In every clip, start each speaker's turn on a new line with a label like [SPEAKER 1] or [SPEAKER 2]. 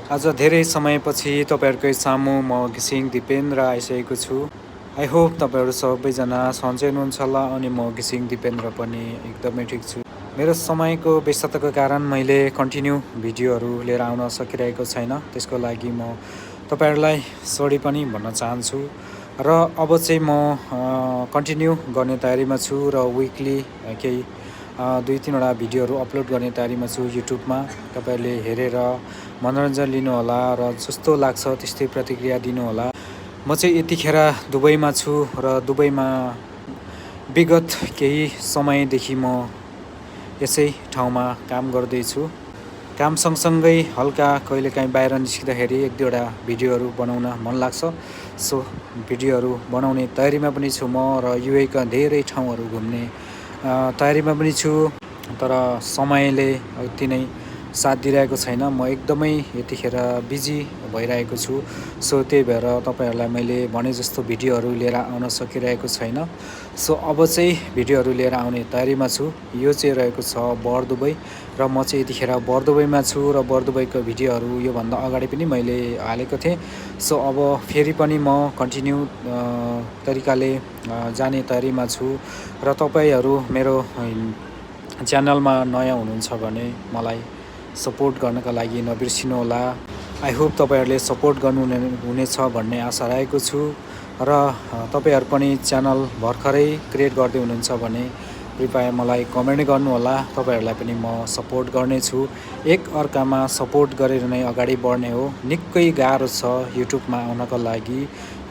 [SPEAKER 1] आज धेरै समयपछि तपाईँहरूकै सामु म घिसिङ दिपेन्द्र आइसकेको छु। आई होप तपाईँहरू सबैजना सन्चै हुनुहुन्छ होला अनि म घिसिङ दिपेन्द्र पनि एकदमै ठिक छु। मेरो समयको व्यस्तताको कारण मैले कन्टिन्यू भिडियोहरू लिएर आउन सकिरहेको छैन, त्यसको लागि म तपाईँहरूलाई सरी पनि भन्न चाहन्छु। र अब चाहिँ म कन्टिन्यू गर्ने तयारीमा छु र विकली केही 2-3वटा भिडियोहरू अपलोड गर्ने तयारीमा छु युट्युबमा। तपाईँहरूले हेरेर मनोरञ्जन लिनुहोला र जस्तो लाग्छ त्यस्तै प्रतिक्रिया दिनुहोला। म चाहिँ यतिखेर दुबईमा छु र दुबईमा विगत केही समयदेखि म यसै ठाउँमा काम गर्दैछु। काम सँगसँगै हल्का कहिलेकाहीँ बाहिर निस्किँदाखेरि 1-2वटा भिडियोहरू बनाउन मन लाग्छ। सो भिडियोहरू बनाउने तयारीमा पनि छु म र युएका धेरै ठाउँहरू घुम्ने तयारीमा पनि छु। तर समयले उति नै साथ दिइरहेको छैन। म एकदमै यतिखेर बिजी भइरहेको छु। सो त्यही भएर तपाईँहरूलाई मैले भने जस्तो भिडियोहरू लिएर आउन सकिरहेको छैन। सो अब चाहिँ भिडियोहरू लिएर आउने तयारीमा छु। यो चाहिँ रहेको छ बरदुबई र म चाहिँ यतिखेर बरदुबईमा छु र बरदुबईको भिडियोहरू योभन्दा अगाडि पनि मैले हालेको थिएँ। सो अब फेरि पनि म कन्टिन्यू तरिकाले जाने तयारीमा छु र तपाईँहरू मेरो च्यानलमा नयाँ हुनुहुन्छ भने मलाई सपोर्ट गर्नका लागि नबिर्सिनुहोला। आई होप तपाईँहरूले सपोर्ट गर्नुहुनेछ भन्ने आशा राखेको छु र तपाईँहरू पनि च्यानल भर्खरै क्रिएट गर्दै हुनुहुन्छ भने कृपया मलाई कमेन्ट गर्नुहोला। तपाईँहरूलाई पनि म सपोर्ट गर्नेछु। एक अर्कामा सपोर्ट गरेर नै अगाडि बढ्ने हो। निकै गाह्रो छ युट्युबमा आउनको लागि।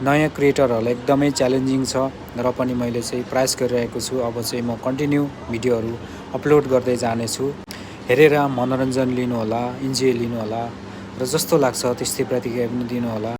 [SPEAKER 1] नयाँ क्रिएटरहरूलाई एकदमै च्यालेन्जिङ छ र पनि मैले चाहिँ प्रयास गरिरहेको छु। अब चाहिँ म कन्टिन्यू भिडियोहरू अपलोड गर्दै जानेछु। हेरेर मनोरञ्जन लिनुहोला, इन्जोय लिनुहोला र जस्तो लाग्छ त्यस्तै प्रतिक्रिया पनि दिनुहोला।